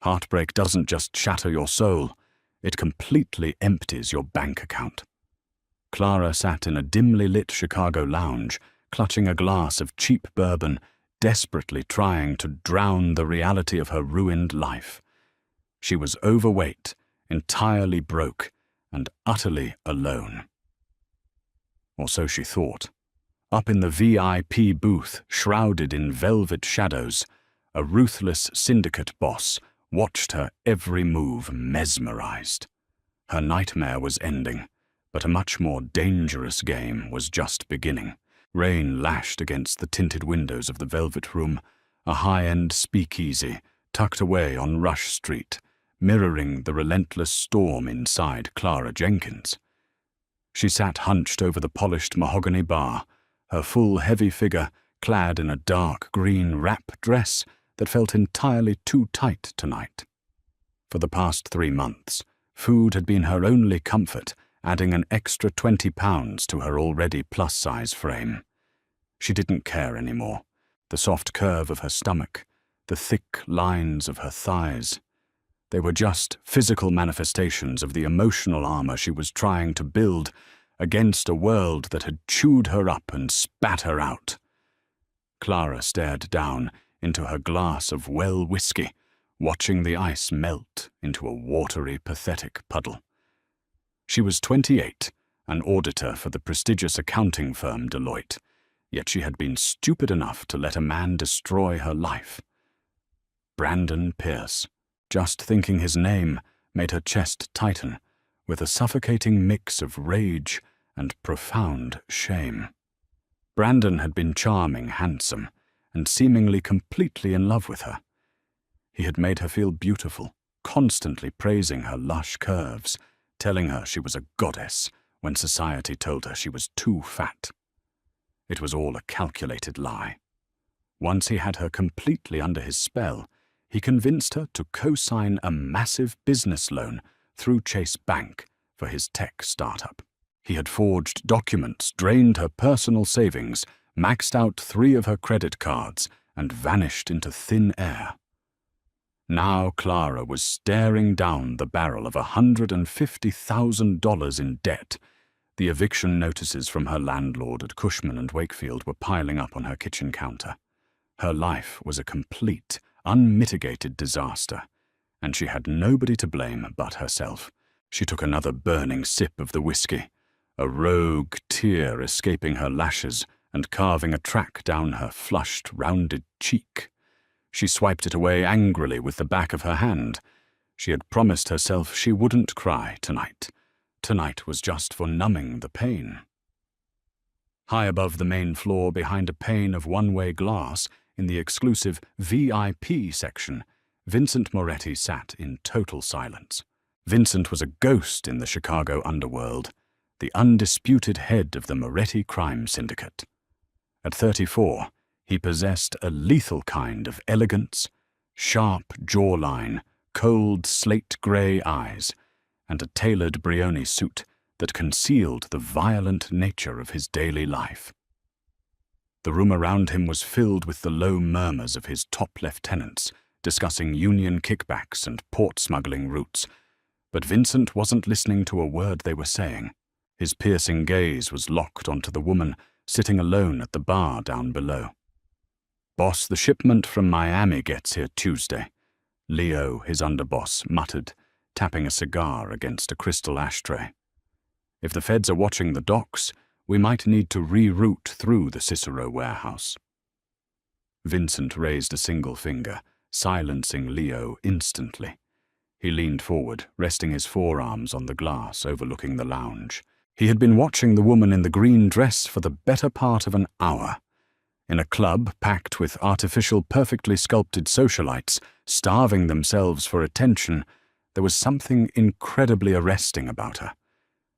Heartbreak doesn't just shatter your soul, it completely empties your bank account. Clara sat in a dimly lit Chicago lounge, clutching a glass of cheap bourbon, desperately trying to drown the reality of her ruined life. She was overweight, entirely broke, and utterly alone. Or so she thought. Up in the VIP booth, shrouded in velvet shadows, a ruthless syndicate boss watched her every move mesmerized. Her nightmare was ending, but a much more dangerous game was just beginning. Rain lashed against the tinted windows of the Velvet Room, a high-end speakeasy tucked away on Rush Street, mirroring the relentless storm inside Clara Jenkins. She sat hunched over the polished mahogany bar, her full heavy figure clad in a dark green wrap dress that felt entirely too tight tonight. For the past 3 months, food had been her only comfort, adding an extra 20 pounds to her already plus-size frame. She didn't care anymore. The soft curve of her stomach, the thick lines of her thighs. They were just physical manifestations of the emotional armor she was trying to build against a world that had chewed her up and spat her out. Clara stared down into her glass of well whiskey, watching the ice melt into a watery, pathetic puddle. She was 28, an auditor for the prestigious accounting firm Deloitte, yet she had been stupid enough to let a man destroy her life. Brandon Pierce. Just thinking his name made her chest tighten, with a suffocating mix of rage and profound shame. Brandon had been charming, handsome, and seemingly completely in love with her. He had made her feel beautiful, constantly praising her lush curves, telling her she was a goddess when society told her she was too fat. It was all a calculated lie. Once he had her completely under his spell, he convinced her to co-sign a massive business loan through Chase Bank for his tech startup. He had forged documents, drained her personal savings, maxed out 3 of her credit cards, and vanished into thin air. Now Clara was staring down the barrel of $150,000 in debt. The eviction notices from her landlord at Cushman and Wakefield were piling up on her kitchen counter. Her life was a complete, unmitigated disaster, and she had nobody to blame but herself. She took another burning sip of the whiskey, a rogue tear escaping her lashes and carving a track down her flushed, rounded cheek. She swiped it away angrily with the back of her hand. She had promised herself she wouldn't cry tonight. Tonight was just for numbing the pain. High above the main floor, behind a pane of one-way glass in the exclusive VIP section, Vincent Moretti sat in total silence. Vincent was a ghost in the Chicago underworld, the undisputed head of the Moretti crime syndicate. At 34, he possessed a lethal kind of elegance, sharp jawline, cold slate-gray eyes, and a tailored Brioni suit that concealed the violent nature of his daily life. The room around him was filled with the low murmurs of his top lieutenants discussing union kickbacks and port smuggling routes, but Vincent wasn't listening to a word they were saying. His piercing gaze was locked onto the woman sitting alone at the bar down below. "Boss, the shipment from Miami gets here Tuesday," Leo, his underboss, muttered, tapping a cigar against a crystal ashtray. "If the feds are watching the docks, we might need to reroute through the Cicero warehouse." Vincent raised a single finger, silencing Leo instantly. He leaned forward, resting his forearms on the glass overlooking the lounge. He had been watching the woman in the green dress for the better part of an hour. In a club packed with artificial, perfectly sculpted socialites, starving themselves for attention, there was something incredibly arresting about her.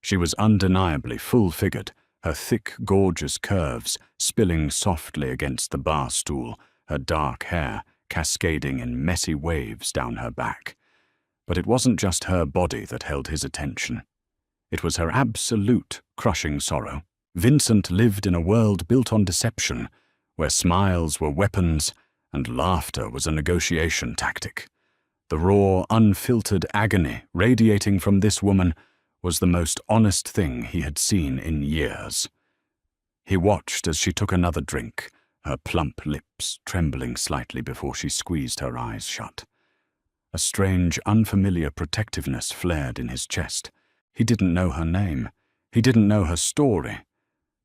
She was undeniably full-figured, her thick, gorgeous curves spilling softly against the bar stool, her dark hair cascading in messy waves down her back. But it wasn't just her body that held his attention. It was her absolute, crushing sorrow. Vincent lived in a world built on deception, where smiles were weapons and laughter was a negotiation tactic. The raw, unfiltered agony radiating from this woman was the most honest thing he had seen in years. He watched as she took another drink, her plump lips trembling slightly before she squeezed her eyes shut. A strange, unfamiliar protectiveness flared in his chest. He didn't know her name. He didn't know her story.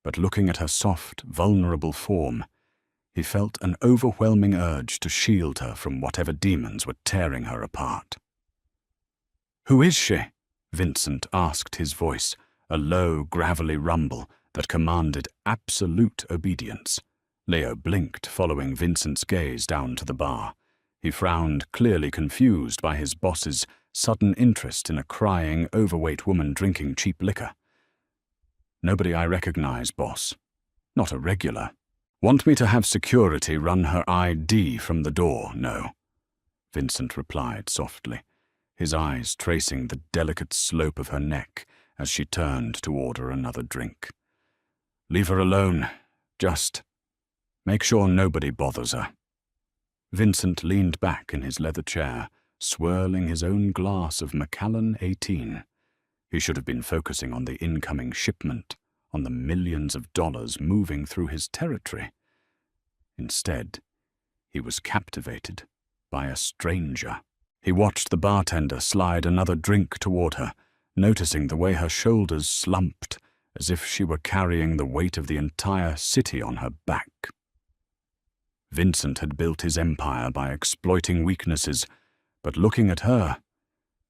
But looking at her soft, vulnerable form, he felt an overwhelming urge to shield her from whatever demons were tearing her apart. "Who is she?" Vincent asked, his voice a low, gravelly rumble that commanded absolute obedience. Leo blinked, following Vincent's gaze down to the bar. He frowned, clearly confused by his boss's sudden interest in a crying, overweight woman drinking cheap liquor. "Nobody I recognize, boss. Not a regular. Want me to have security run her ID from the door, no?" Vincent replied softly, his eyes tracing the delicate slope of her neck as she turned to order another drink. "Leave her alone. Just make sure nobody bothers her." Vincent leaned back in his leather chair, swirling his own glass of Macallan 18. He should have been focusing on the incoming shipment, on the millions of dollars moving through his territory. Instead, he was captivated by a stranger. He watched the bartender slide another drink toward her, noticing the way her shoulders slumped, as if she were carrying the weight of the entire city on her back. Vincent had built his empire by exploiting weaknesses, but looking at her,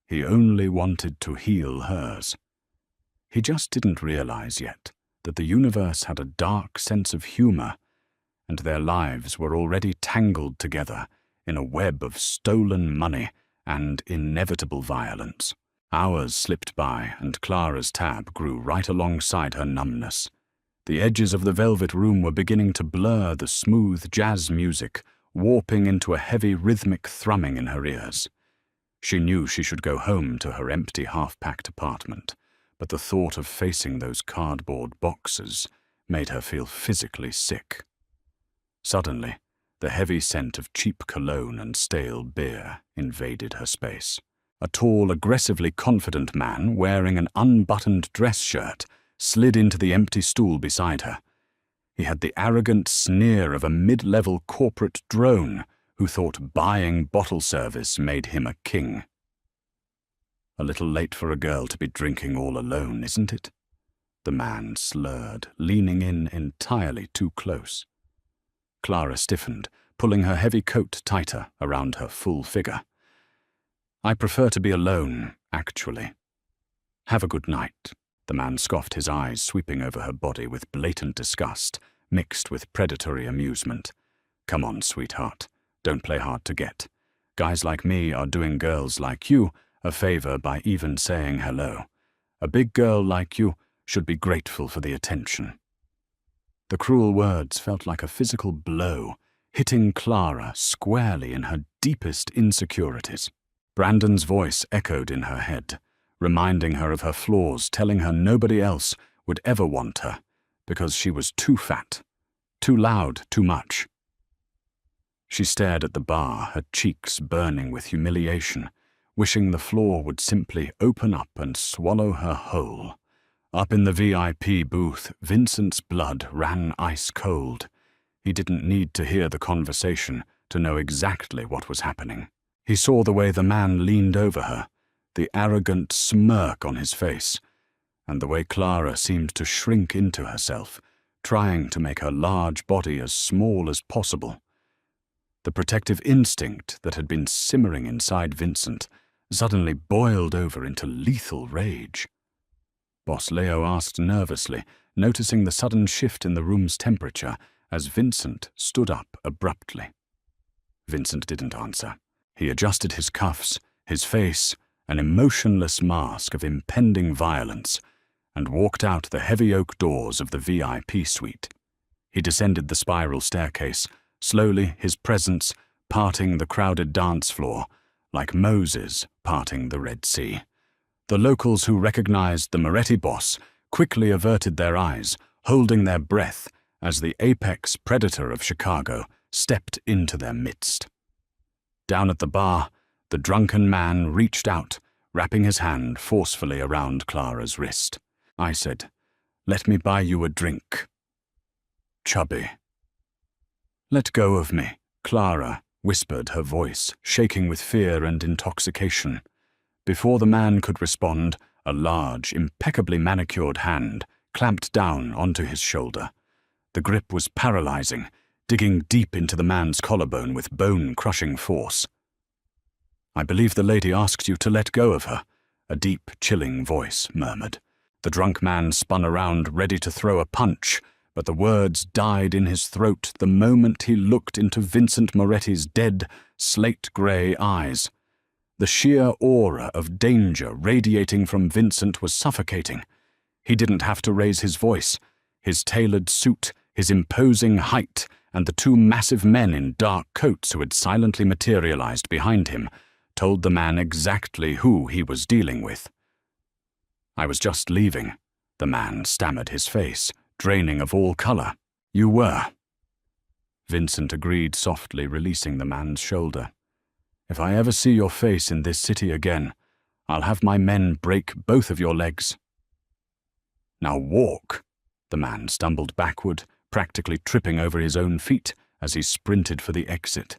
he only wanted to heal hers. He just didn't realize yet that the universe had a dark sense of humor, and their lives were already tangled together in a web of stolen money and inevitable violence. Hours slipped by, and Clara's tab grew right alongside her numbness. The edges of the velvet room were beginning to blur the smooth jazz music, warping into a heavy rhythmic thrumming in her ears. She knew she should go home to her empty, half-packed apartment, but the thought of facing those cardboard boxes made her feel physically sick. Suddenly, the heavy scent of cheap cologne and stale beer invaded her space. A tall, aggressively confident man wearing an unbuttoned dress shirt slid into the empty stool beside her. He had the arrogant sneer of a mid-level corporate drone who thought buying bottle service made him a king. "A little late for a girl to be drinking all alone, isn't it?" The man slurred, leaning in entirely too close. Clara stiffened, pulling her heavy coat tighter around her full figure. "I prefer to be alone, actually." "Have a good night." The man scoffed, his eyes sweeping over her body with blatant disgust, mixed with predatory amusement. "Come on, sweetheart. Don't play hard to get. Guys like me are doing girls like you a favor by even saying hello. A big girl like you should be grateful for the attention." The cruel words felt like a physical blow, hitting Clara squarely in her deepest insecurities. Brandon's voice echoed in her head, reminding her of her flaws, telling her nobody else would ever want her because she was too fat, too loud, too much. She stared at the bar, her cheeks burning with humiliation, wishing the floor would simply open up and swallow her whole. Up in the VIP booth, Vincent's blood ran ice cold. He didn't need to hear the conversation to know exactly what was happening. He saw the way the man leaned over her, the arrogant smirk on his face, and the way Clara seemed to shrink into herself, trying to make her large body as small as possible. The protective instinct that had been simmering inside Vincent suddenly boiled over into lethal rage. Boss Leo asked nervously, noticing the sudden shift in the room's temperature as Vincent stood up abruptly. Vincent didn't answer. He adjusted his cuffs, his face an emotionless mask of impending violence, and walked out the heavy oak doors of the VIP suite. He descended the spiral staircase, slowly, his presence parting the crowded dance floor like Moses parting the Red Sea. The locals who recognized the Moretti boss quickly averted their eyes, holding their breath as the apex predator of Chicago stepped into their midst. Down at the bar, The drunken man reached out, wrapping his hand forcefully around Clara's wrist. I said, "Let me buy you a drink." Chubby. "Let go of me," Clara whispered, her voice shaking with fear and intoxication. Before the man could respond, a large, impeccably manicured hand clamped down onto his shoulder. The grip was paralyzing, digging deep into the man's collarbone with bone-crushing force. "I believe the lady asked you to let go of her," a deep, chilling voice murmured. The drunk man spun around, ready to throw a punch, but the words died in his throat the moment he looked into Vincent Moretti's dead, slate-grey eyes. The sheer aura of danger radiating from Vincent was suffocating. He didn't have to raise his voice. His tailored suit, his imposing height, and the two massive men in dark coats who had silently materialized behind him told the man exactly who he was dealing with. "I was just leaving," the man stammered, his face draining of all color. "You were." Vincent agreed softly, releasing the man's shoulder. "If I ever see your face in this city again, I'll have my men break both of your legs." "Now walk." The man stumbled backward, practically tripping over his own feet as he sprinted for the exit.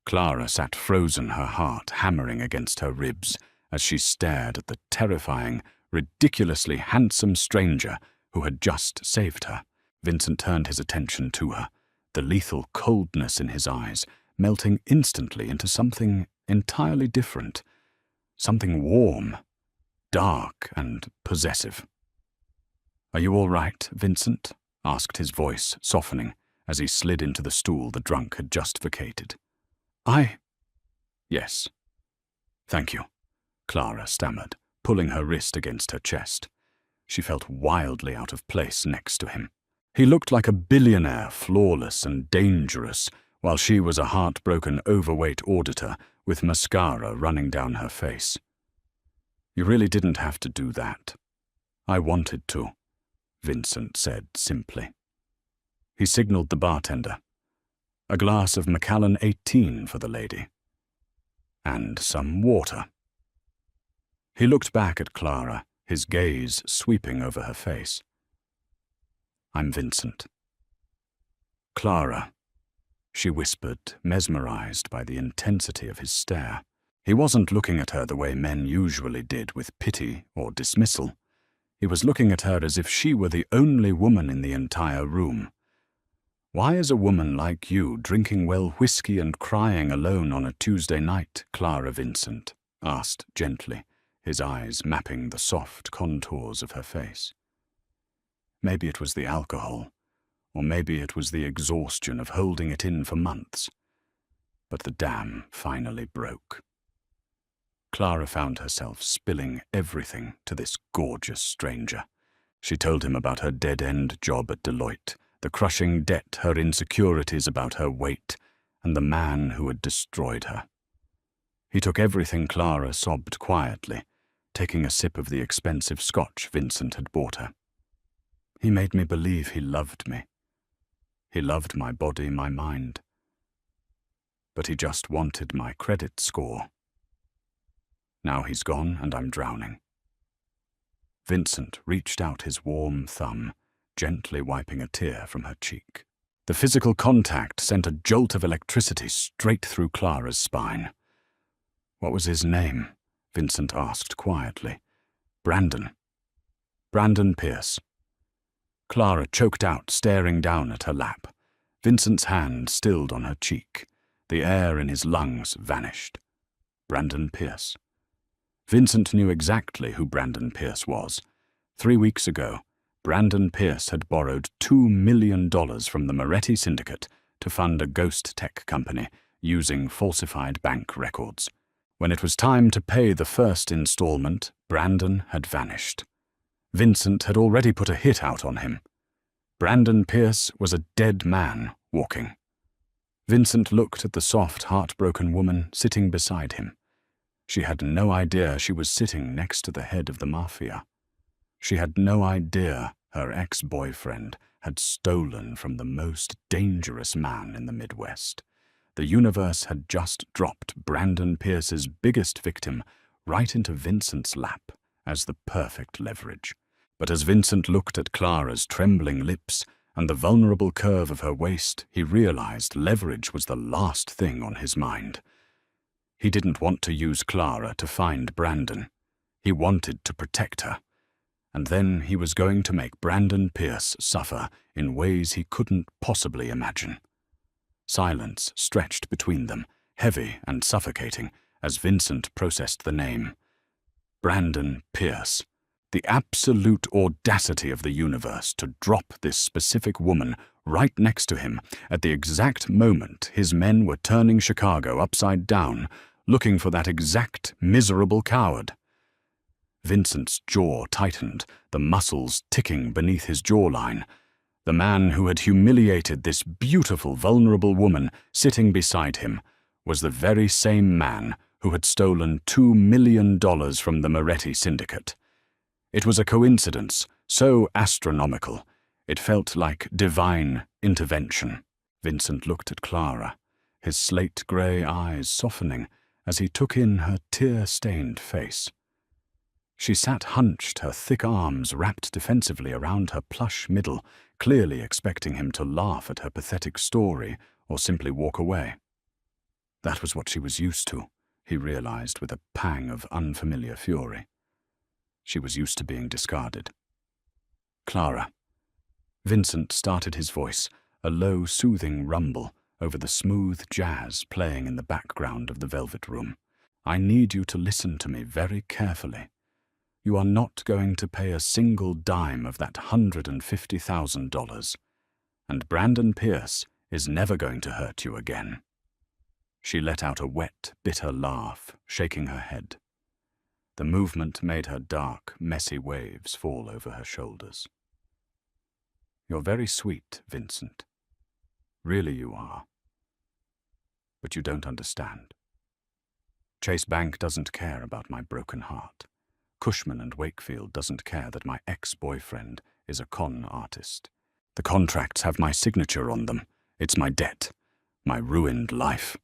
Clara sat frozen, her heart hammering against her ribs as she stared at the terrifying, ridiculously handsome stranger who had just saved her. Vincent turned his attention to her, the lethal coldness in his eyes melting instantly into something entirely different, something warm, dark, and possessive. "Are you all right, Vincent?" asked his voice, softening, as he slid into the stool the drunk had just vacated. "Yes. Thank you," Clara stammered, pulling her wrist against her chest. She felt wildly out of place next to him. He looked like a billionaire, flawless and dangerous, while she was a heartbroken, overweight auditor with mascara running down her face. "You really didn't have to do that." "I wanted to," Vincent said simply. He signaled the bartender. "A glass of Macallan 18 for the lady. And some water." He looked back at Clara, his gaze sweeping over her face. "I'm Vincent." "Clara," she whispered, mesmerized by the intensity of his stare. He wasn't looking at her the way men usually did, with pity or dismissal. He was looking at her as if she were the only woman in the entire room. "Why is a woman like you drinking well whiskey and crying alone on a Tuesday night, Clara Vincent?" asked gently, his eyes mapping the soft contours of her face. Maybe it was the alcohol, or maybe it was the exhaustion of holding it in for months. But the dam finally broke. Clara found herself spilling everything to this gorgeous stranger. She told him about her dead-end job at Deloitte, the crushing debt, her insecurities about her weight, and the man who had destroyed her. He took everything. Clara sobbed quietly, taking a sip of the expensive scotch Vincent had bought her. "He made me believe he loved me. He loved my body, my mind. But he just wanted my credit score. Now he's gone and I'm drowning." Vincent reached out his warm thumb, gently wiping a tear from her cheek. The physical contact sent a jolt of electricity straight through Clara's spine. "What was his name?" Vincent asked quietly. "Brandon. Brandon Pierce." Clara choked out, staring down at her lap. Vincent's hand stilled on her cheek. The air in his lungs vanished. Brandon Pierce. Vincent knew exactly who Brandon Pierce was. 3 weeks ago, Brandon Pierce had borrowed $2 million from the Moretti Syndicate to fund a ghost tech company using falsified bank records. When it was time to pay the first installment, Brandon had vanished. Vincent had already put a hit out on him. Brandon Pierce was a dead man walking. Vincent looked at the soft, heartbroken woman sitting beside him. She had no idea she was sitting next to the head of the Mafia. She had no idea her ex-boyfriend had stolen from the most dangerous man in the Midwest, The universe had just dropped Brandon Pierce's biggest victim right into Vincent's lap as the perfect leverage. But as Vincent looked at Clara's trembling lips and the vulnerable curve of her waist, he realized leverage was the last thing on his mind. He didn't want to use Clara to find Brandon. He wanted to protect her. And then he was going to make Brandon Pierce suffer in ways he couldn't possibly imagine. Silence stretched between them, heavy and suffocating, as Vincent processed the name. Brandon Pierce. The absolute audacity of the universe to drop this specific woman right next to him at the exact moment his men were turning Chicago upside down, looking for that exact miserable coward. Vincent's jaw tightened, the muscles ticking beneath his jawline. The man who had humiliated this beautiful, vulnerable woman sitting beside him was the very same man who had stolen $2 million from the Moretti syndicate. It was a coincidence so astronomical, it felt like divine intervention. Vincent looked at Clara, his slate-grey eyes softening as he took in her tear-stained face. She sat hunched, her thick arms wrapped defensively around her plush middle, clearly expecting him to laugh at her pathetic story or simply walk away. That was what she was used to, he realized with a pang of unfamiliar fury. She was used to being discarded. Clara. Vincent started his voice, a low, soothing rumble over the smooth jazz playing in the background of the velvet room. I need you to listen to me very carefully. You are not going to pay a single dime of that $150,000, and Brandon Pierce is never going to hurt you again. She let out a wet, bitter laugh, shaking her head. The movement made her dark, messy waves fall over her shoulders. You're very sweet, Vincent. Really you are. But you don't understand. Chase Bank doesn't care about my broken heart. Cushman and Wakefield doesn't care that my ex-boyfriend is a con artist. The contracts have my signature on them. It's my debt, my ruined life.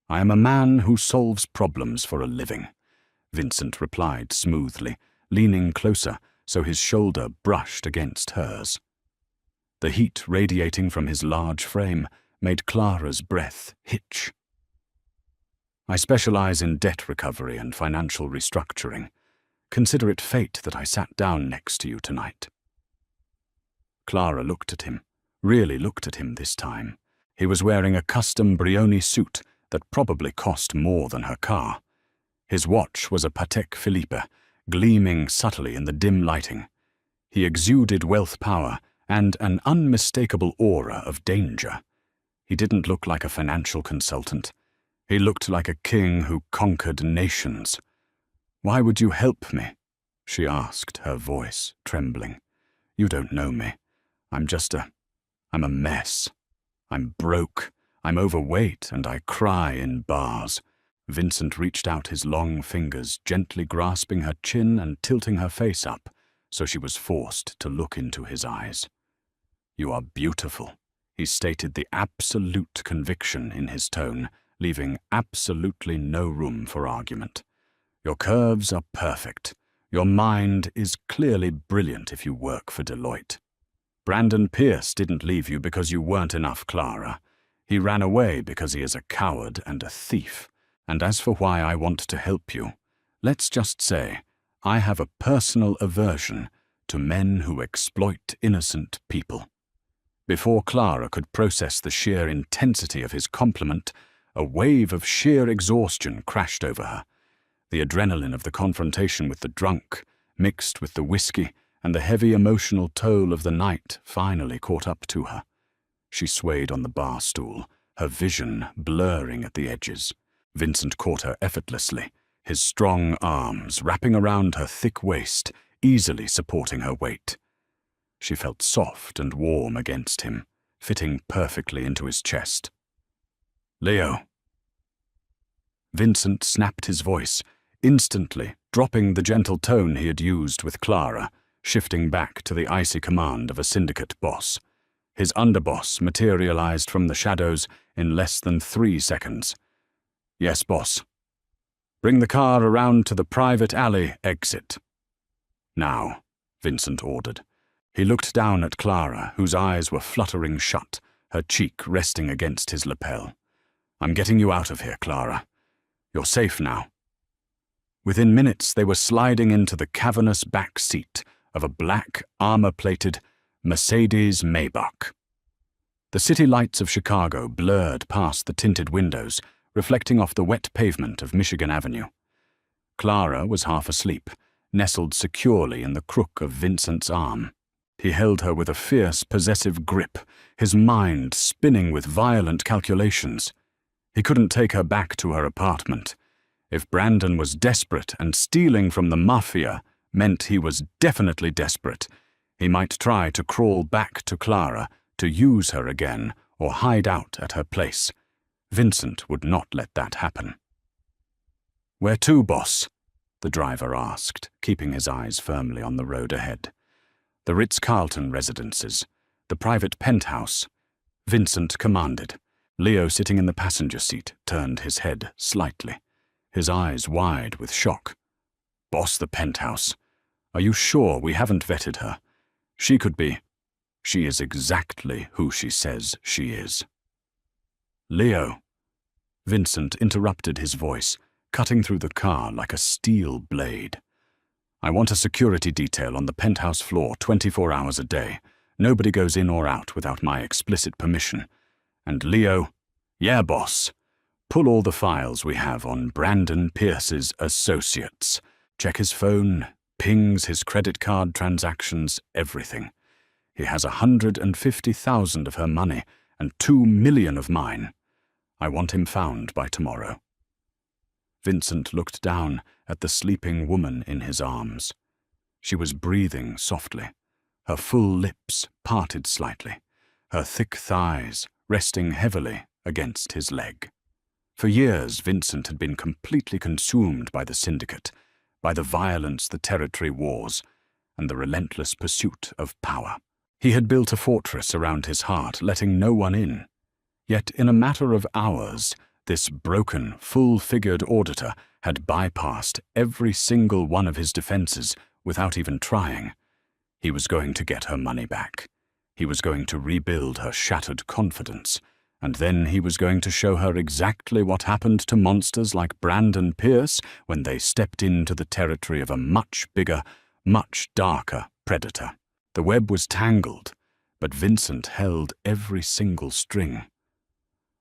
I am a man who solves problems for a living, Vincent replied smoothly, leaning closer so his shoulder brushed against hers. The heat radiating from his large frame made Clara's breath hitch. I specialize in debt recovery and financial restructuring. Consider it fate that I sat down next to you tonight. Clara looked at him, really looked at him this time. He was wearing a custom Brioni suit that probably cost more than her car. His watch was a Patek Philippe, gleaming subtly in the dim lighting. He exuded wealth power and an unmistakable aura of danger. He didn't look like a financial consultant. He looked like a king who conquered nations. "Why would you help me?" she asked, her voice trembling. "You don't know me. I'm a mess. I'm broke. I'm overweight, and I cry in bars." Vincent reached out his long fingers, gently grasping her chin and tilting her face up, so she was forced to look into his eyes. "You are beautiful," he stated, the absolute conviction in his tone, leaving absolutely no room for argument. "Your curves are perfect. Your mind is clearly brilliant if you work for Deloitte. Brandon Pierce didn't leave you because you weren't enough, Clara. He ran away because he is a coward and a thief. And as for why I want to help you, let's just say I have a personal aversion to men who exploit innocent people." Before Clara could process the sheer intensity of his compliment, a wave of sheer exhaustion crashed over her. The adrenaline of the confrontation with the drunk, mixed with the whiskey and the heavy emotional toll of the night, finally caught up to her. She swayed on the bar stool, her vision blurring at the edges. Vincent caught her effortlessly, his strong arms wrapping around her thick waist, easily supporting her weight. She felt soft and warm against him, fitting perfectly into his chest. "Leo." Vincent snapped his voice, instantly dropping the gentle tone he had used with Clara, shifting back to the icy command of a syndicate boss. His underboss materialized from the shadows in less than 3 seconds. "Yes, boss. Bring the car around to the private alley exit." "Now," Vincent ordered. He looked down at Clara, whose eyes were fluttering shut, her cheek resting against his lapel. "I'm getting you out of here, Clara. You're safe now." Within minutes, they were sliding into the cavernous back seat of a black, armor-plated Mercedes Maybach. The city lights of Chicago blurred past the tinted windows, reflecting off the wet pavement of Michigan Avenue. Clara was half asleep, nestled securely in the crook of Vincent's arm. He held her with a fierce, possessive grip, his mind spinning with violent calculations. He couldn't take her back to her apartment. If Brandon was desperate and stealing from the Mafia meant he was definitely desperate, he might try to crawl back to Clara, to use her again, or hide out at her place. Vincent would not let that happen. "Where to, boss?" the driver asked, keeping his eyes firmly on the road ahead. "The Ritz-Carlton residences, the private penthouse," Vincent commanded. Leo, sitting in the passenger seat, turned his head slightly, his eyes wide with shock. "Boss, the penthouse. Are you sure we haven't vetted her? She could be. She is exactly who she says she is." "Leo," Vincent interrupted his voice, cutting through the car like a steel blade. "I want a security detail on the penthouse floor 24 hours a day. Nobody goes in or out without my explicit permission. And Leo, yeah, boss. Pull all the files we have on Brandon Pierce's associates. Check his phone, pings his credit card transactions, everything. He has 150,000 of her money and 2 million of mine. I want him found by tomorrow." Vincent looked down at the sleeping woman in his arms. She was breathing softly, her full lips parted slightly, her thick thighs resting heavily against his leg. For years, Vincent had been completely consumed by the syndicate, by the violence the territory wars, and the relentless pursuit of power. He had built a fortress around his heart, letting no one in. Yet in a matter of hours, this broken, full-figured auditor had bypassed every single one of his defenses without even trying. He was going to get her money back. He was going to rebuild her shattered confidence. And then he was going to show her exactly what happened to monsters like Brandon Pierce when they stepped into the territory of a much bigger, much darker predator. The web was tangled, but Vincent held every single string.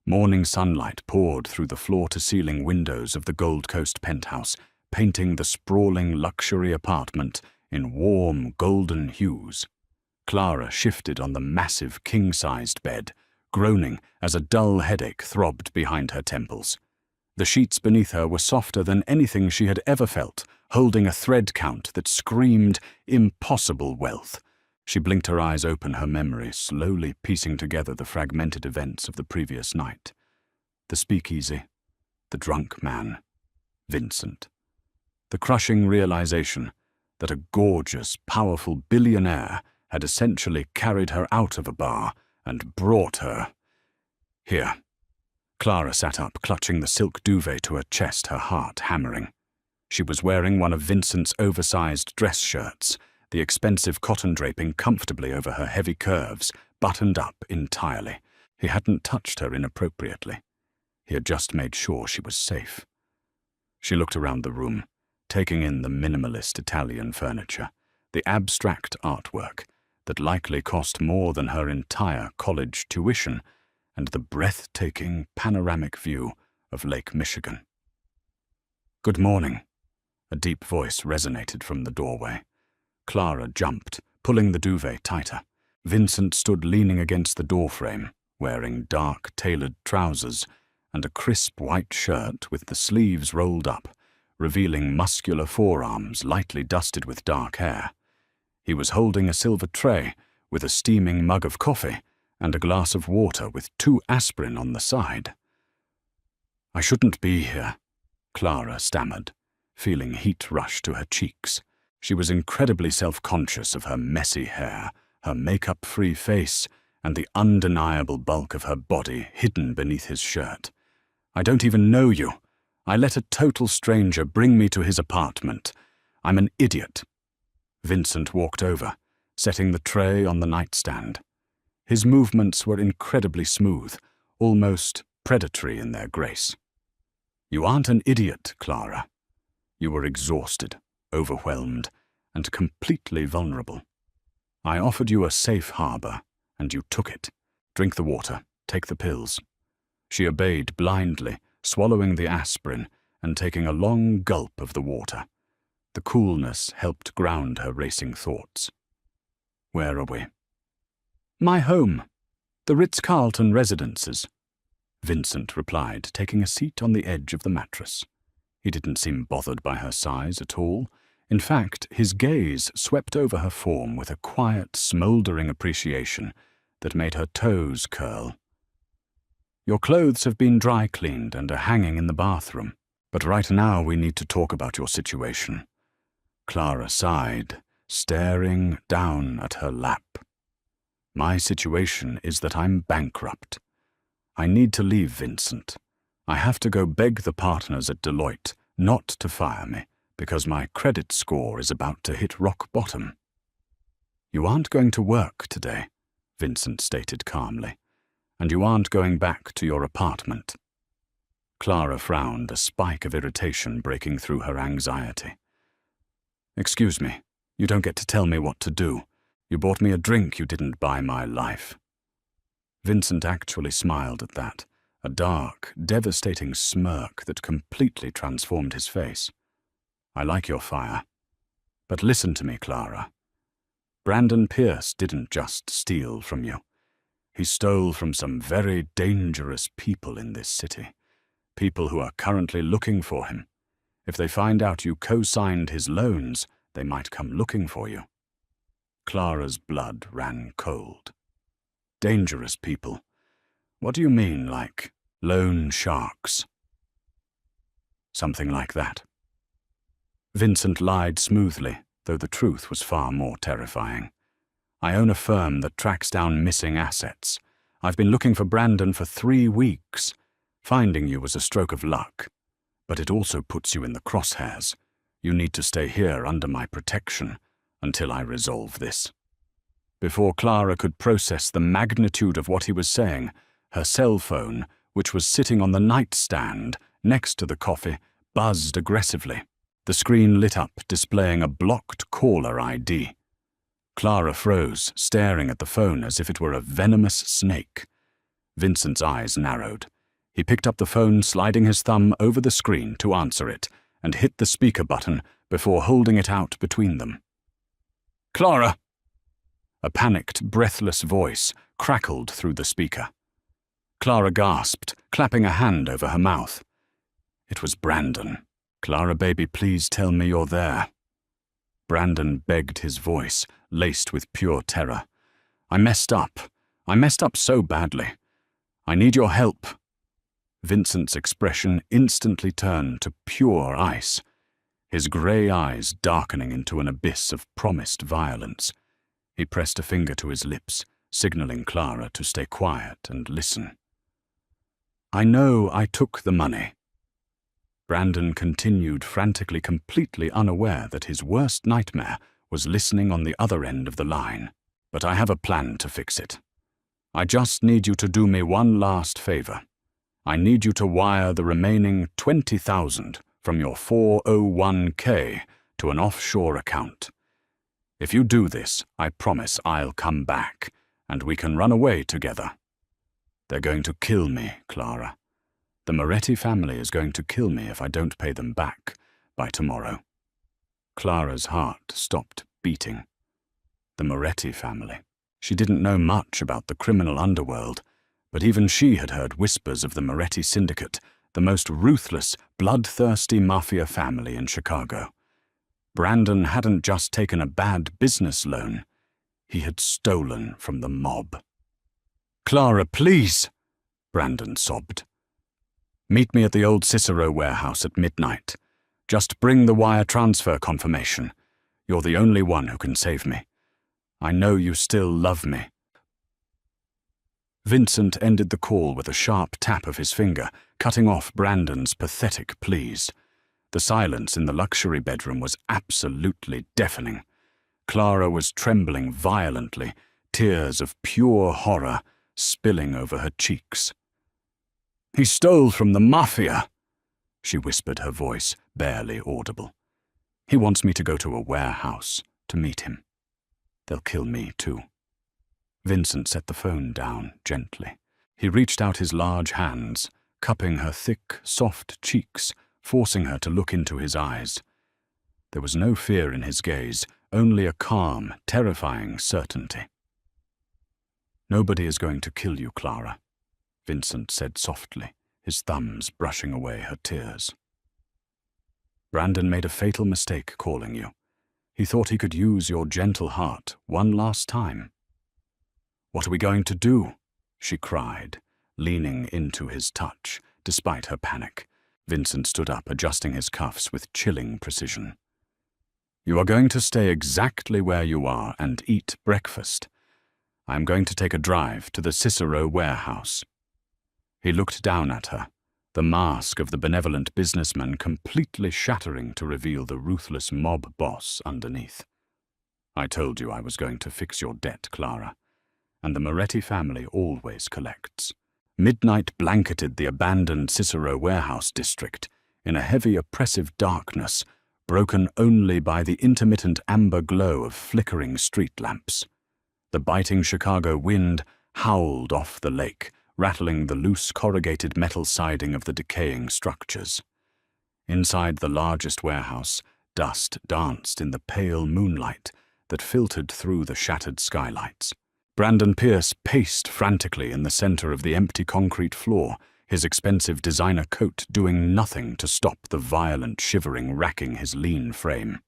Morning sunlight poured through the floor-to-ceiling windows of the Gold Coast penthouse, painting the sprawling luxury apartment in warm, golden hues. Clara shifted on the massive king-sized bed, groaning as a dull headache throbbed behind her temples. The sheets beneath her were softer than anything she had ever felt, holding a thread count that screamed impossible wealth. She blinked her eyes open, her memory slowly piecing together the fragmented events of the previous night. The speakeasy, the drunk man, Vincent. The crushing realization that a gorgeous, powerful billionaire had essentially carried her out of a bar and brought her here. Clara sat up, clutching the silk duvet to her chest, her heart hammering. She was wearing one of Vincent's oversized dress shirts, the expensive cotton draping comfortably over her heavy curves, buttoned up entirely. He hadn't touched her inappropriately. He had just made sure she was safe. She looked around the room, taking in the minimalist Italian furniture, the abstract artwork that likely cost more than her entire college tuition, and the breathtaking panoramic view of Lake Michigan. "Good morning," a deep voice resonated from the doorway. Clara jumped, pulling the duvet tighter. Vincent stood leaning against the doorframe, wearing dark, tailored trousers and a crisp white shirt with the sleeves rolled up, revealing muscular forearms lightly dusted with dark hair. He was holding a silver tray with a steaming mug of coffee and a glass of water with 2 aspirin on the side. "I shouldn't be here," Clara stammered, feeling heat rush to her cheeks. She was incredibly self-conscious of her messy hair, her makeup-free face, and the undeniable bulk of her body hidden beneath his shirt. "I don't even know you. I let a total stranger bring me to his apartment. I'm an idiot." Vincent walked over, setting the tray on the nightstand. His movements were incredibly smooth, almost predatory in their grace. "You aren't an idiot, Clara. You were exhausted, overwhelmed, and completely vulnerable. I offered you a safe harbor, and you took it. Drink the water, take the pills." She obeyed blindly, swallowing the aspirin and taking a long gulp of the water. The coolness helped ground her racing thoughts. "Where are we?" "My home. The Ritz-Carlton Residences," Vincent replied, taking a seat on the edge of the mattress. He didn't seem bothered by her size at all. In fact, his gaze swept over her form with a quiet, smouldering appreciation that made her toes curl. "Your clothes have been dry cleaned and are hanging in the bathroom, but right now we need to talk about your situation." Clara sighed, staring down at her lap. "My situation is that I'm bankrupt. I need to leave Vincent. I have to go beg the partners at Deloitte not to fire me, because my credit score is about to hit rock bottom." "You aren't going to work today," Vincent stated calmly, "and you aren't going back to your apartment." Clara frowned, a spike of irritation breaking through her anxiety. "Excuse me, you don't get to tell me what to do. You bought me a drink, you didn't buy my life." Vincent actually smiled at that, a dark, devastating smirk that completely transformed his face. "I like your fire. But listen to me, Clara. Brandon Pierce didn't just steal from you. He stole from some very dangerous people in this city, people who are currently looking for him. If they find out you co-signed his loans, they might come looking for you." Clara's blood ran cold. "Dangerous people? What do you mean, like loan sharks?" "Something like that." Vincent lied smoothly, though the truth was far more terrifying. "I own a firm that tracks down missing assets. I've been looking for Brandon for 3 weeks. Finding you was a stroke of luck. But it also puts you in the crosshairs. You need to stay here under my protection until I resolve this." Before Clara could process the magnitude of what he was saying, her cell phone, which was sitting on the nightstand next to the coffee, buzzed aggressively. The screen lit up, displaying a blocked caller ID. Clara froze, staring at the phone as if it were a venomous snake. Vincent's eyes narrowed. He picked up the phone, sliding his thumb over the screen to answer it, and hit the speaker button before holding it out between them. "Clara!" A panicked, breathless voice crackled through the speaker. Clara gasped, clapping a hand over her mouth. It was Brandon. "Clara, baby, please tell me you're there." Brandon begged, his voice laced with pure terror. "I messed up. I messed up so badly. I need your help." Vincent's expression instantly turned to pure ice, his grey eyes darkening into an abyss of promised violence. He pressed a finger to his lips, signaling Clara to stay quiet and listen. "I know I took the money." Brandon continued, frantically, completely unaware that his worst nightmare was listening on the other end of the line. "But I have a plan to fix it. I just need you to do me one last favor. I need you to wire the remaining $20,000 from your 401k to an offshore account. If you do this, I promise I'll come back, and we can run away together. They're going to kill me, Clara. The Moretti family is going to kill me if I don't pay them back by tomorrow." Clara's heart stopped beating. The Moretti family. She didn't know much about the criminal underworld, but even she had heard whispers of the Moretti Syndicate, the most ruthless, bloodthirsty mafia family in Chicago. Brandon hadn't just taken a bad business loan. He had stolen from the mob. "Clara, please!" Brandon sobbed. "Meet me at the old Cicero warehouse at midnight. Just bring the wire transfer confirmation. You're the only one who can save me. I know you still love me." Vincent ended the call with a sharp tap of his finger, cutting off Brandon's pathetic pleas. The silence in the luxury bedroom was absolutely deafening. Clara was trembling violently, tears of pure horror spilling over her cheeks. "He stole from the Mafia," she whispered, her voice barely audible. "He wants me to go to a warehouse to meet him. They'll kill me too." Vincent set the phone down gently. He reached out his large hands, cupping her thick, soft cheeks, forcing her to look into his eyes. There was no fear in his gaze, only a calm, terrifying certainty. "Nobody is going to kill you, Clara," Vincent said softly, his thumbs brushing away her tears. "Brandon made a fatal mistake calling you. He thought he could use your gentle heart one last time." "What are we going to do?" she cried, leaning into his touch, despite her panic. Vincent stood up, adjusting his cuffs with chilling precision. "You are going to stay exactly where you are and eat breakfast. I am going to take a drive to the Cicero warehouse." He looked down at her, the mask of the benevolent businessman completely shattering to reveal the ruthless mob boss underneath. "I told you I was going to fix your debt, Clara, and the Moretti family always collects." Midnight blanketed the abandoned Cicero warehouse district in a heavy, oppressive darkness, broken only by the intermittent amber glow of flickering street lamps. The biting Chicago wind howled off the lake, rattling the loose corrugated metal siding of the decaying structures. Inside the largest warehouse, dust danced in the pale moonlight that filtered through the shattered skylights. Brandon Pierce paced frantically in the center of the empty concrete floor, his expensive designer coat doing nothing to stop the violent shivering racking his lean frame.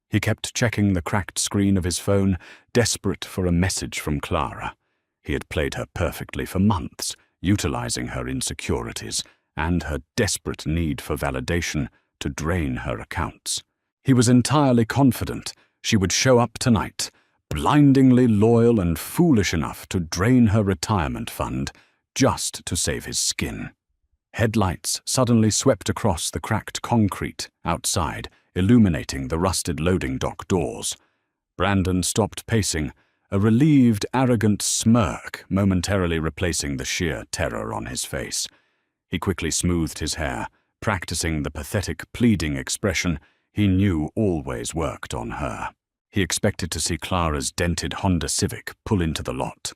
He kept checking the cracked screen of his phone, desperate for a message from Clara. He had played her perfectly for months, utilizing her insecurities and her desperate need for validation to drain her accounts. He was entirely confident she would show up tonight, blindingly loyal and foolish enough to drain her retirement fund just to save his skin. Headlights suddenly swept across the cracked concrete outside, illuminating the rusted loading dock doors. Brandon stopped pacing, a relieved, arrogant smirk momentarily replacing the sheer terror on his face. He quickly smoothed his hair, practicing the pathetic, pleading expression he knew always worked on her. He expected to see Clara's dented Honda Civic pull into the lot.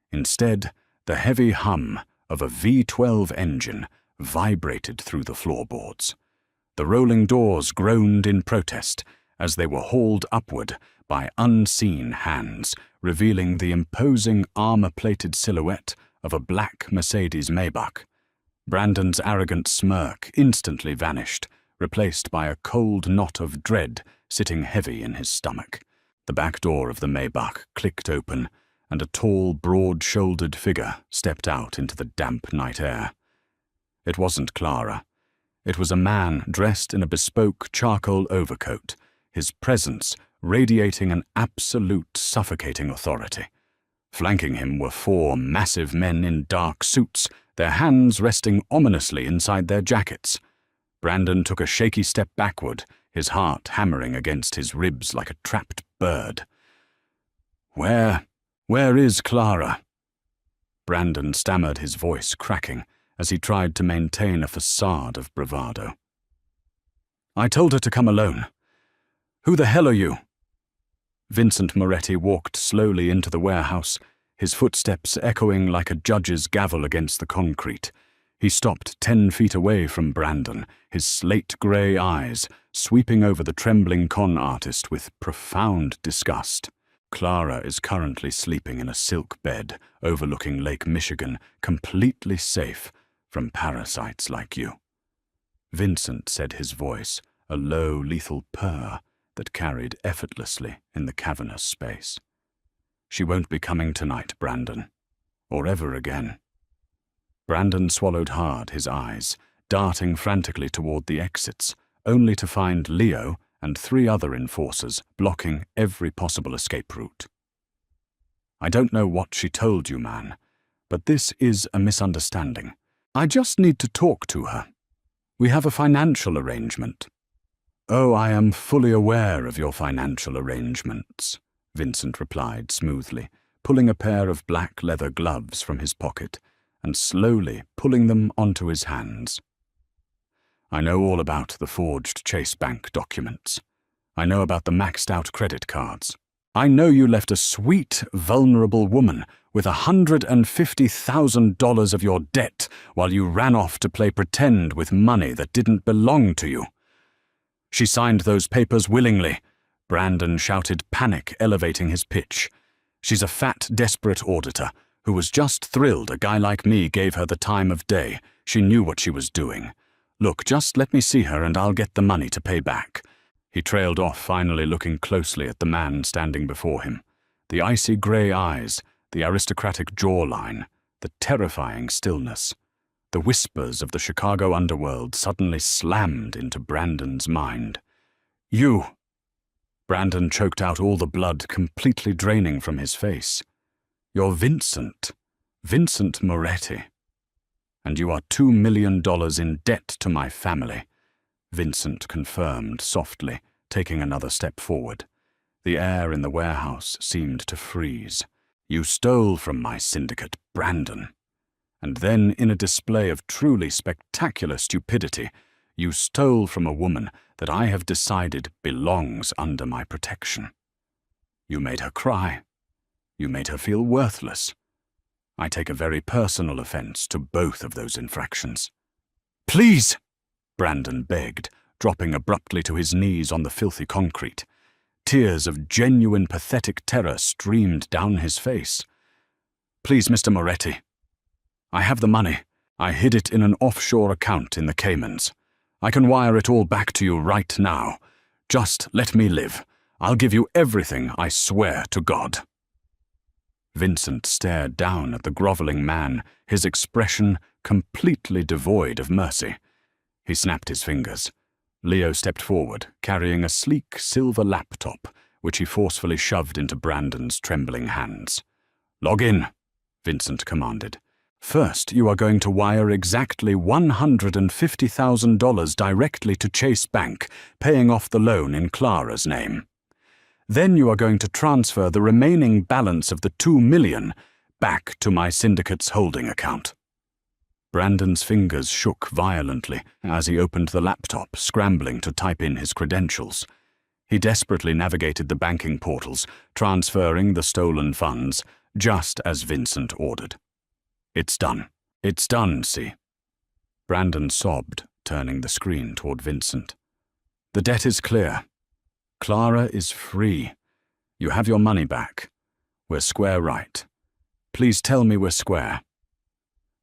Instead, the heavy hum of a V12 engine vibrated through the floorboards. The rolling doors groaned in protest as they were hauled upward by unseen hands, revealing the imposing armor-plated silhouette of a black Mercedes Maybach. Brandon's arrogant smirk instantly vanished, replaced by a cold knot of dread sitting heavy in his stomach. The back door of the Maybach clicked open, and a tall, broad-shouldered figure stepped out into the damp night air. It wasn't Clara. It was a man dressed in a bespoke charcoal overcoat, his presence radiating an absolute suffocating authority. Flanking him were four massive men in dark suits, their hands resting ominously inside their jackets. Brandon took a shaky step backward, his heart hammering against his ribs like a trapped bird. Where is Clara?" Brandon stammered, his voice cracking, as he tried to maintain a facade of bravado. "I told her to come alone. Who the hell are you?" Vincent Moretti walked slowly into the warehouse, his footsteps echoing like a judge's gavel against the concrete. He stopped 10 feet away from Brandon, his slate-gray eyes sweeping over the trembling con artist with profound disgust. "Clara is currently sleeping in a silk bed overlooking Lake Michigan, completely safe from parasites like you." Vincent said, his voice a low, lethal purr that carried effortlessly in the cavernous space. "She won't be coming tonight, Brandon, or ever again." Brandon swallowed hard, his eyes darting frantically toward the exits, only to find Leo and 3 other enforcers blocking every possible escape route. "I don't know what she told you, man, But this is a misunderstanding. I just need to talk to her. We have a financial arrangement." "Oh, I am fully aware of your financial arrangements," Vincent replied smoothly, pulling a pair of black leather gloves from his pocket and slowly pulling them onto his hands. "I know all about the forged Chase Bank documents. I know about the maxed-out credit cards. I know you left a sweet, vulnerable woman with $150,000 of your debt while you ran off to play pretend with money that didn't belong to you." "She signed those papers willingly," Brandon shouted, panic elevating his pitch. "She's a fat, desperate auditor who was just thrilled a guy like me gave her the time of day. She knew what she was doing. Look, just let me see her and I'll get the money to pay back." He trailed off, finally looking closely at the man standing before him. The icy grey eyes, the aristocratic jawline, the terrifying stillness. The whispers of the Chicago underworld suddenly slammed into Brandon's mind. "You!" Brandon choked out all the blood completely draining from his face. "You're Vincent Moretti. And you are $2 million in debt to my family," Vincent confirmed softly, taking another step forward. The air in the warehouse seemed to freeze. "You stole from my syndicate, Brandon. And then, in a display of truly spectacular stupidity, you stole from a woman that I have decided belongs under my protection. You made her cry. You made her feel worthless. I take a very personal offense to both of those infractions." "Please!" Brandon begged, dropping abruptly to his knees on the filthy concrete. Tears of genuine pathetic terror streamed down his face. "Please, Mr. Moretti. I have the money. I hid it in an offshore account in the Caymans. I can wire it all back to you right now. Just let me live. I'll give you everything, I swear to God." Vincent stared down at the groveling man, his expression completely devoid of mercy. He snapped his fingers. Leo stepped forward, carrying a sleek silver laptop, which he forcefully shoved into Brandon's trembling hands. "Log in," Vincent commanded. "First, you are going to wire exactly $150,000 directly to Chase Bank, paying off the loan in Clara's name. Then you are going to transfer the remaining balance of the $2 million back to my syndicate's holding account." Brandon's fingers shook violently as he opened the laptop, scrambling to type in his credentials. He desperately navigated the banking portals, transferring the stolen funds, just as Vincent ordered. "It's done. It's done, see?" Brandon sobbed, turning the screen toward Vincent. "The debt is clear. Clara is free. You have your money back. We're square right. Please tell me we're square."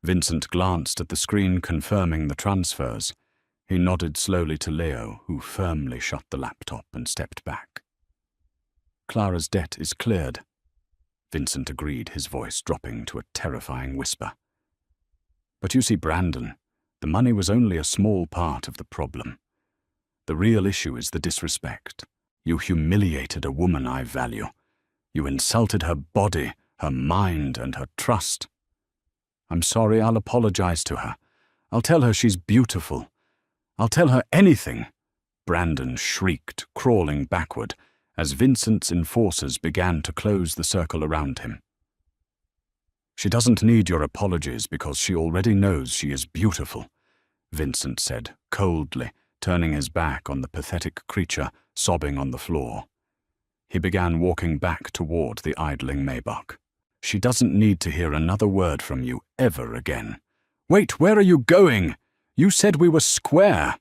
Vincent glanced at the screen confirming the transfers. He nodded slowly to Leo, who firmly shut the laptop and stepped back. "Clara's debt is cleared," Vincent agreed, his voice dropping to a terrifying whisper. "But you see, Brandon, the money was only a small part of the problem. The real issue is the disrespect. You humiliated a woman I value. You insulted her body, her mind, and her trust. I'm sorry, I'll apologize to her. I'll tell her she's beautiful. I'll tell her anything," Brandon shrieked, crawling backward, as Vincent's enforcers began to close the circle around him. "She doesn't need your apologies because she already knows she is beautiful," Vincent said, coldly, turning his back on the pathetic creature sobbing on the floor. He began walking back toward the idling Maybach. "She doesn't need to hear another word from you ever again." "Wait, where are you going? You said we were square,"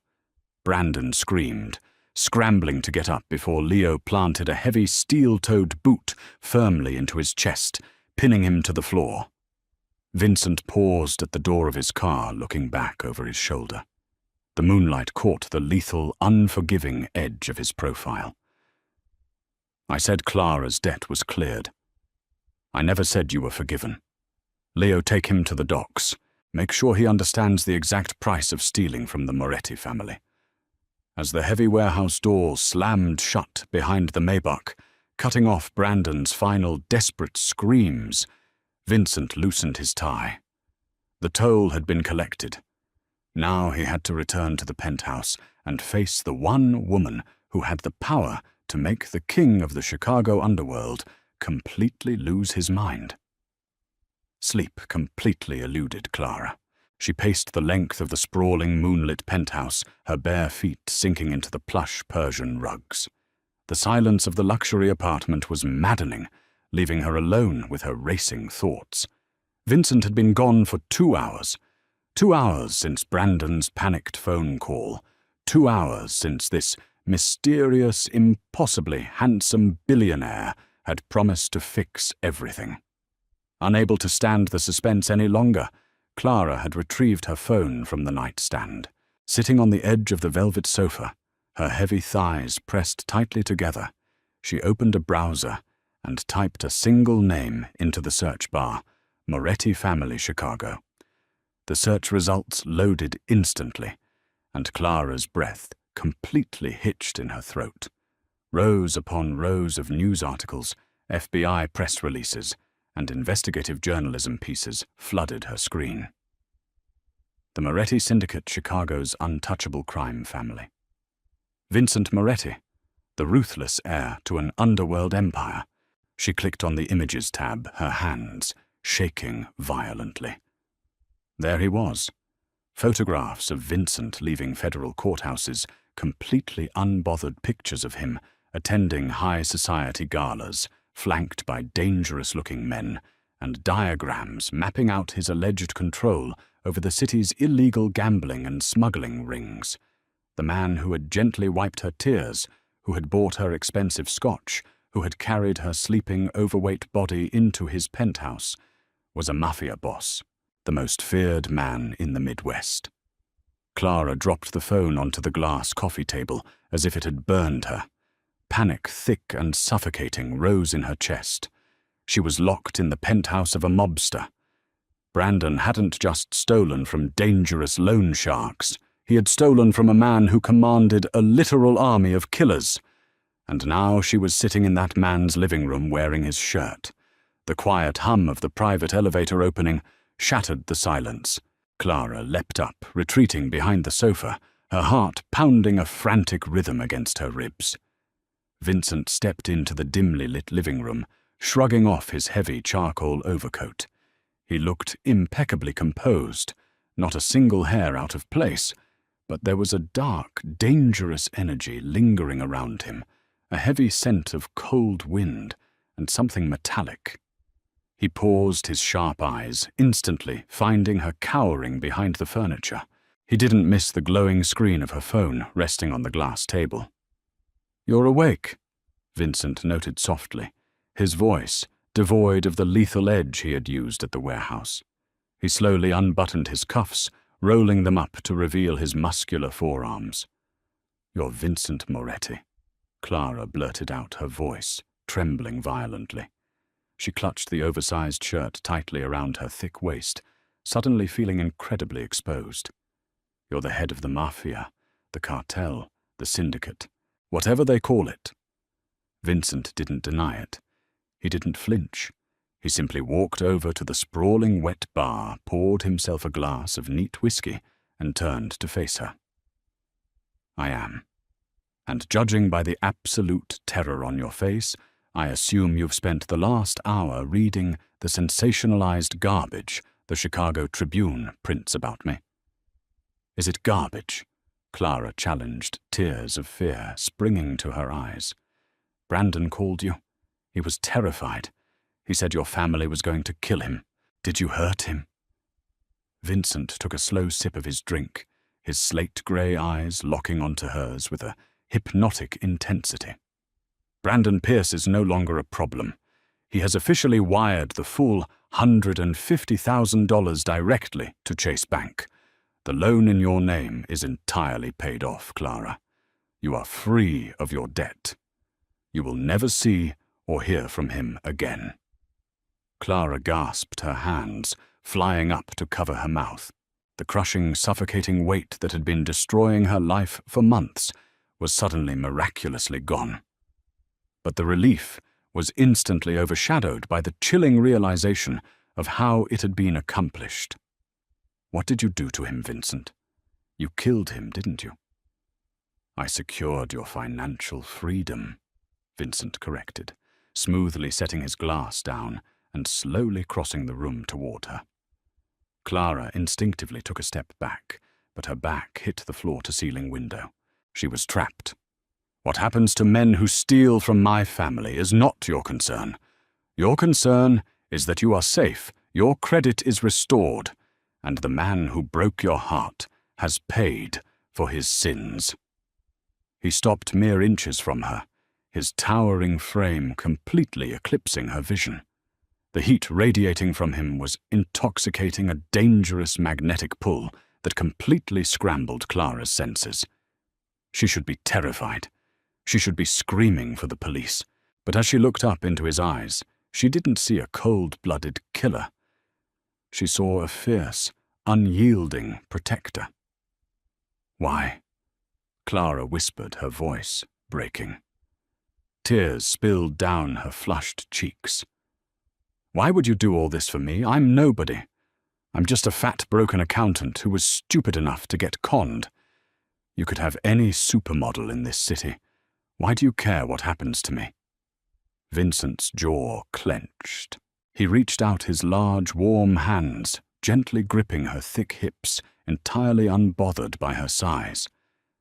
Brandon screamed, scrambling to get up before Leo planted a heavy steel-toed boot firmly into his chest, pinning him to the floor. Vincent paused at the door of his car, looking back over his shoulder. The moonlight caught the lethal, unforgiving edge of his profile. "I said Clara's debt was cleared. I never said you were forgiven. Leo, take him to the docks. Make sure he understands the exact price of stealing from the Moretti family." As the heavy warehouse door slammed shut behind the Maybach, cutting off Brandon's final desperate screams, Vincent loosened his tie. The toll had been collected. Now he had to return to the penthouse and face the one woman who had the power to make the king of the Chicago underworld completely lose his mind. Sleep completely eluded Clara. She paced the length of the sprawling moonlit penthouse, her bare feet sinking into the plush Persian rugs. The silence of the luxury apartment was maddening, leaving her alone with her racing thoughts. Vincent had been gone for 2 hours. 2 hours since Brandon's panicked phone call. 2 hours since this mysterious, impossibly handsome billionaire had promised to fix everything. Unable to stand the suspense any longer, Clara had retrieved her phone from the nightstand. Sitting on the edge of the velvet sofa, her heavy thighs pressed tightly together, she opened a browser and typed a single name into the search bar: Moretti Family Chicago. The search results loaded instantly, and Clara's breath completely hitched in her throat. Rows upon rows of news articles, FBI press releases, and investigative journalism pieces flooded her screen. The Moretti Syndicate, Chicago's untouchable crime family. Vincent Moretti, the ruthless heir to an underworld empire. She clicked on the Images tab, her hands shaking violently. There he was. Photographs of Vincent leaving federal courthouses, completely unbothered pictures of him attending high society galas, flanked by dangerous-looking men, and diagrams mapping out his alleged control over the city's illegal gambling and smuggling rings. The man who had gently wiped her tears, who had bought her expensive scotch, who had carried her sleeping, overweight body into his penthouse, was a Mafia boss, the most feared man in the Midwest. Clara dropped the phone onto the glass coffee table as if it had burned her. Panic, thick and suffocating, rose in her chest. She was locked in the penthouse of a mobster. Brandon hadn't just stolen from dangerous loan sharks. He had stolen from a man who commanded a literal army of killers. And now she was sitting in that man's living room wearing his shirt. The quiet hum of the private elevator opening shattered the silence. Clara leapt up, retreating behind the sofa, her heart pounding a frantic rhythm against her ribs. Vincent stepped into the dimly lit living room, shrugging off his heavy charcoal overcoat. He looked impeccably composed, not a single hair out of place, but there was a dark, dangerous energy lingering around him, a heavy scent of cold wind and something metallic. He paused, his sharp eyes, instantly finding her cowering behind the furniture. He didn't miss the glowing screen of her phone resting on the glass table. "You're awake," Vincent noted softly, his voice devoid of the lethal edge he had used at the warehouse. He slowly unbuttoned his cuffs, rolling them up to reveal his muscular forearms. "You're Vincent Moretti," Clara blurted out, her voice trembling violently. She clutched the oversized shirt tightly around her thick waist, suddenly feeling incredibly exposed. "You're the head of the Mafia, the cartel, the syndicate, whatever they call it." Vincent didn't deny it. He didn't flinch. He simply walked over to the sprawling wet bar, poured himself a glass of neat whiskey, and turned to face her. "I am. And judging by the absolute terror on your face, I assume you've spent the last hour reading the sensationalized garbage the Chicago Tribune prints about me." "Is it garbage?" Clara challenged, tears of fear springing to her eyes. "Brandon called you. He was terrified. He said your family was going to kill him. Did you hurt him?" Vincent took a slow sip of his drink, his slate-grey eyes locking onto hers with a hypnotic intensity. "Brandon Pierce is no longer a problem. He has officially wired the full $150,000 directly to Chase Bank. The loan in your name is entirely paid off, Clara. You are free of your debt. You will never see or hear from him again." Clara gasped, her hands flying up to cover her mouth. The crushing, suffocating weight that had been destroying her life for months was suddenly miraculously gone. But the relief was instantly overshadowed by the chilling realization of how it had been accomplished. What did you do to him, Vincent? You killed him, didn't you? I secured your financial freedom, Vincent corrected, smoothly setting his glass down and slowly crossing the room toward her. Clara instinctively took a step back, but her back hit the floor-to-ceiling window. She was trapped. What happens to men who steal from my family is not your concern. Your concern is that you are safe, your credit is restored, and the man who broke your heart has paid for his sins. He stopped mere inches from her, his towering frame completely eclipsing her vision. The heat radiating from him was intoxicating, a dangerous magnetic pull that completely scrambled Clara's senses. She should be terrified. She should be screaming for the police. But as she looked up into his eyes, she didn't see a cold-blooded killer. She saw a fierce, unyielding protector. "Why?" Clara whispered, her voice breaking. Tears spilled down her flushed cheeks. "Why would you do all this for me? I'm nobody. I'm just a fat, broken accountant who was stupid enough to get conned. You could have any supermodel in this city. Why do you care what happens to me?" Vincent's jaw clenched. He reached out his large, warm hands, gently gripping her thick hips, entirely unbothered by her size.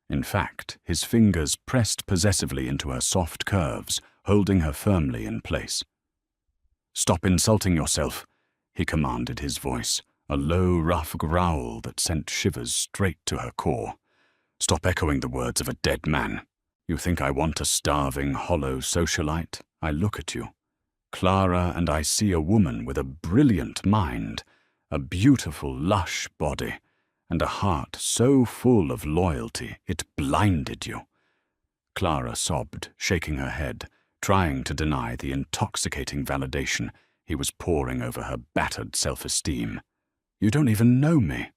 In fact, his fingers pressed possessively into her soft curves, holding her firmly in place. "Stop insulting yourself," he commanded, his voice, a low, rough growl that sent shivers straight to her core. "Stop echoing the words of a dead man. You think I want a starving, hollow socialite? I look at you, Clara, and I see a woman with a brilliant mind, a beautiful, lush body, and a heart so full of loyalty it blinded you." Clara sobbed, shaking her head, trying to deny the intoxicating validation he was pouring over her battered self-esteem. "You don't even know me."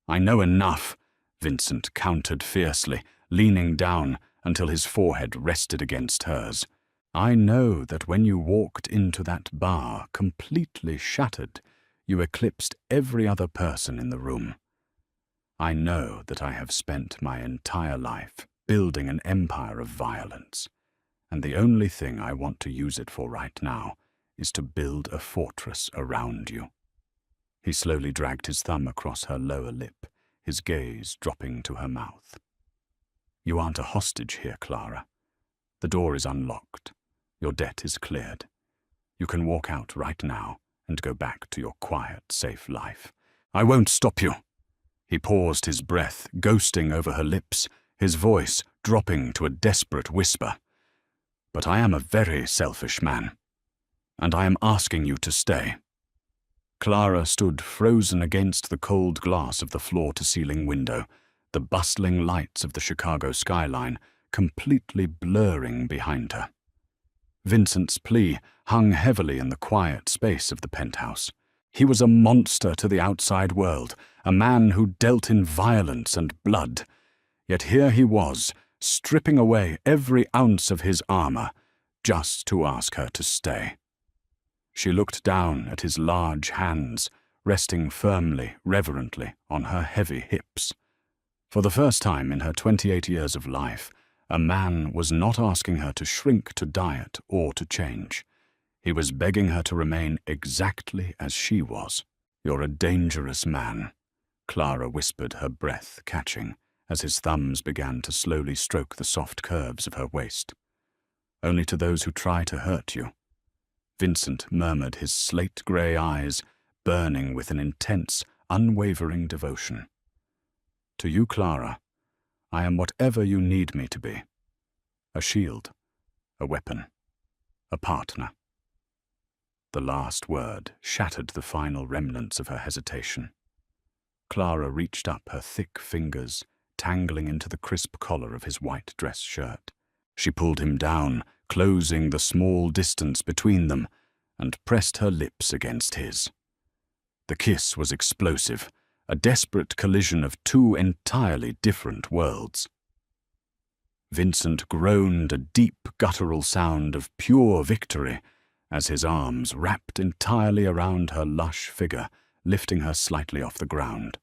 "I know enough," Vincent countered fiercely, leaning down until his forehead rested against hers. "I know that when you walked into that bar, completely shattered, you eclipsed every other person in the room. I know that I have spent my entire life building an empire of violence, and the only thing I want to use it for right now is to build a fortress around you." He slowly dragged his thumb across her lower lip, his gaze dropping to her mouth. "You aren't a hostage here, Clara. The door is unlocked. Your debt is cleared. You can walk out right now and go back to your quiet, safe life." "I won't stop you." He paused, his breath ghosting over her lips, his voice dropping to a desperate whisper. "But I am a very selfish man, and I am asking you to stay." Clara stood frozen against the cold glass of the floor-to-ceiling window, the bustling lights of the Chicago skyline completely blurring behind her. Vincent's plea hung heavily in the quiet space of the penthouse. He was a monster to the outside world, a man who dealt in violence and blood. Yet here he was, stripping away every ounce of his armor, just to ask her to stay. She looked down at his large hands, resting firmly, reverently on her heavy hips. For the first time in her 28 years of life, a man was not asking her to shrink to diet or to change. He was begging her to remain exactly as she was. "You're a dangerous man," Clara whispered, her breath catching, as his thumbs began to slowly stroke the soft curves of her waist. "Only to those who try to hurt you." Vincent murmured, his slate-grey eyes burning with an intense, unwavering devotion. "To you, Clara, I am whatever you need me to be. A shield, a weapon, a partner." The last word shattered the final remnants of her hesitation. Clara reached up, her thick fingers tangling into the crisp collar of his white dress shirt. She pulled him down, closing the small distance between them, and pressed her lips against his. The kiss was explosive, a desperate collision of two entirely different worlds. Vincent groaned, a deep, guttural sound of pure victory, as his arms wrapped entirely around her lush figure, lifting her slightly off the ground.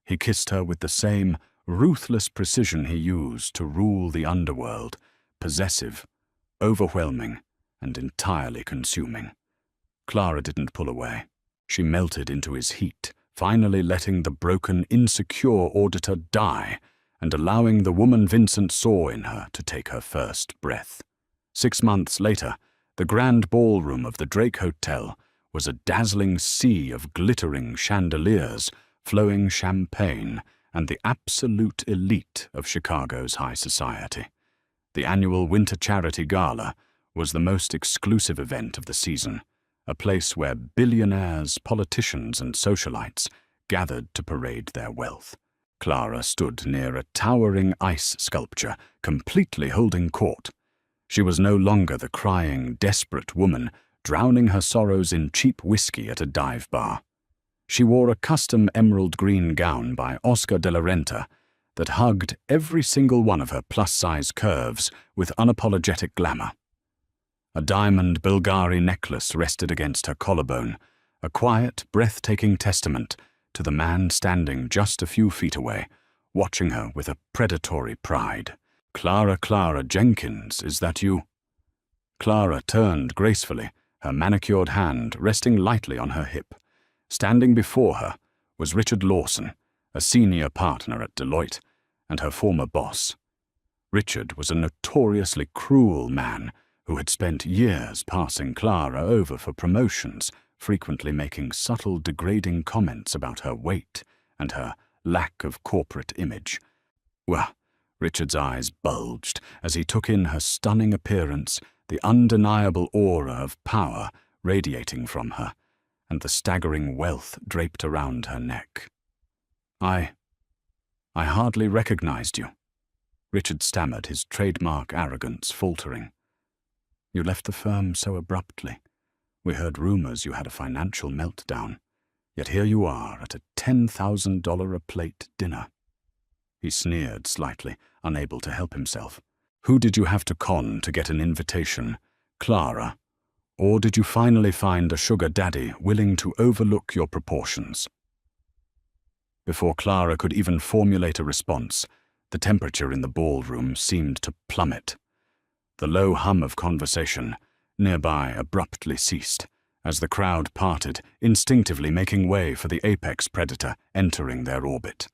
He kissed her with the same ruthless precision he used to rule the underworld, possessive, overwhelming, and entirely consuming. Clara didn't pull away. She melted into his heat, finally letting the broken, insecure auditor die and allowing the woman Vincent saw in her to take her first breath. 6 months later, the grand ballroom of the Drake Hotel was a dazzling sea of glittering chandeliers, flowing champagne, and the absolute elite of Chicago's high society. The annual Winter Charity Gala was the most exclusive event of the season, a place where billionaires, politicians, and socialites gathered to parade their wealth. Clara stood near a towering ice sculpture, completely holding court. She was no longer the crying, desperate woman drowning her sorrows in cheap whiskey at a dive bar. She wore a custom emerald green gown by Oscar de la Renta that hugged every single one of her plus-size curves with unapologetic glamour. A diamond Bulgari necklace rested against her collarbone, a quiet, breathtaking testament to the man standing just a few feet away, watching her with a predatory pride. Clara Jenkins, is that you?" Clara turned gracefully, her manicured hand resting lightly on her hip. Standing before her was Richard Lawson, a senior partner at Deloitte, and her former boss. Richard was a notoriously cruel man who had spent years passing Clara over for promotions, frequently making subtle, degrading comments about her weight and her lack of corporate image. Well, Richard's eyes bulged as he took in her stunning appearance, the undeniable aura of power radiating from her, and the staggering wealth draped around her neck. I hardly recognized you," Richard stammered, his trademark arrogance faltering. "You left the firm so abruptly. We heard rumors you had a financial meltdown, yet here you are at a $10,000 a plate dinner." He sneered slightly, unable to help himself. "Who did you have to con to get an invitation, Clara? Or did you finally find a sugar daddy willing to overlook your proportions?" Before Clara could even formulate a response, the temperature in the ballroom seemed to plummet. The low hum of conversation nearby abruptly ceased, as the crowd parted, instinctively making way for the apex predator entering their orbit.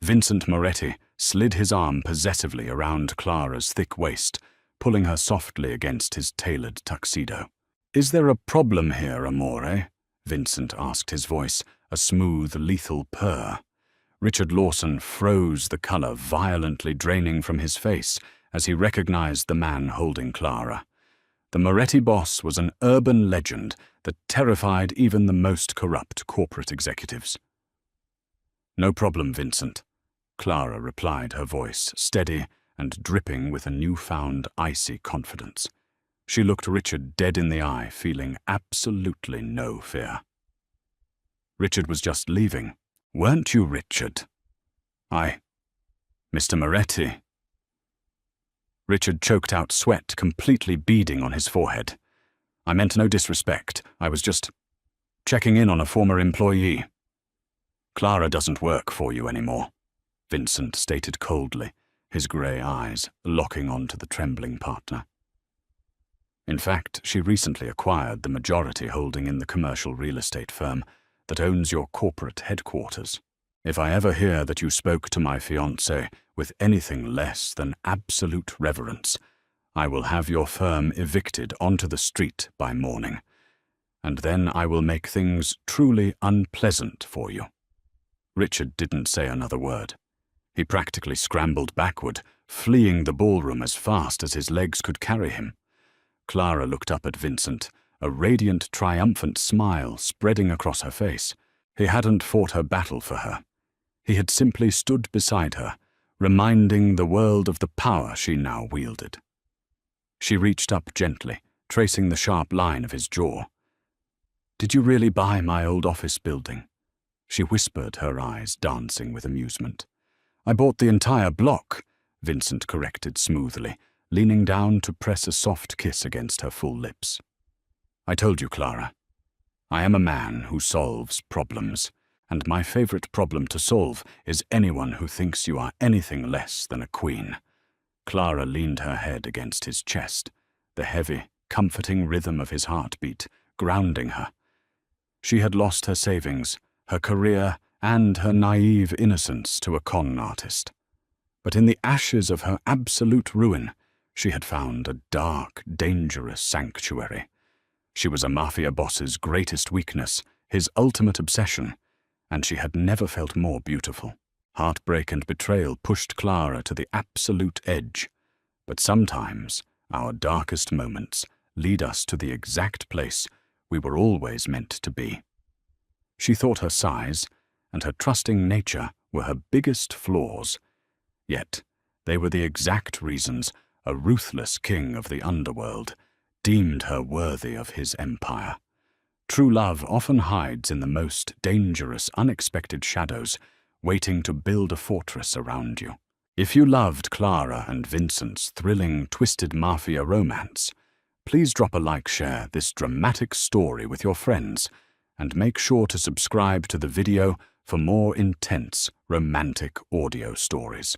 Vincent Moretti slid his arm possessively around Clara's thick waist, pulling her softly against his tailored tuxedo. "Is there a problem here, amore?" Vincent asked, his voice a smooth, lethal purr. Richard Lawson froze, the color violently draining from his face as he recognized the man holding Clara. The Moretti boss was an urban legend that terrified even the most corrupt corporate executives. "No problem, Vincent," Clara replied, her voice steady and dripping with a newfound icy confidence. She looked Richard dead in the eye, feeling absolutely no fear. "Richard was just leaving. Weren't you, Richard?" Mr. Moretti." Richard choked out sweat, completely beading on his forehead. "I meant no disrespect. I was just checking in on a former employee." "Clara doesn't work for you anymore," Vincent stated coldly, his grey eyes locking onto the trembling partner. "In fact, she recently acquired the majority holding in the commercial real estate firm that owns your corporate headquarters. If I ever hear that you spoke to my fiancé with anything less than absolute reverence, I will have your firm evicted onto the street by morning, and then I will make things truly unpleasant for you." Richard didn't say another word. He practically scrambled backward, fleeing the ballroom as fast as his legs could carry him. Clara looked up at Vincent, a radiant, triumphant smile spreading across her face. He hadn't fought her battle for her. He had simply stood beside her, reminding the world of the power she now wielded. She reached up gently, tracing the sharp line of his jaw. "Did you really buy my old office building?" She whispered, her eyes dancing with amusement. "I bought the entire block," Vincent corrected smoothly, leaning down to press a soft kiss against her full lips. I told you, Clara. I am a man who solves problems, and my favorite problem to solve is anyone who thinks you are anything less than a queen. Clara leaned her head against his chest, the heavy, comforting rhythm of his heartbeat grounding her. She had lost her savings, her career, and her naive innocence to a con artist. But in the ashes of her absolute ruin, she had found a dark, dangerous sanctuary. She was a Mafia boss's greatest weakness, his ultimate obsession, and she had never felt more beautiful. Heartbreak and betrayal pushed Clara to the absolute edge, but sometimes our darkest moments lead us to the exact place we were always meant to be. She thought her size and her trusting nature were her biggest flaws, yet they were the exact reasons a ruthless king of the underworld deemed her worthy of his empire. True love often hides in the most dangerous, unexpected shadows, waiting to build a fortress around you. If you loved Clara and Vincent's thrilling, twisted Mafia romance, please drop a like, share this dramatic story with your friends, and make sure to subscribe to the video for more intense, romantic audio stories.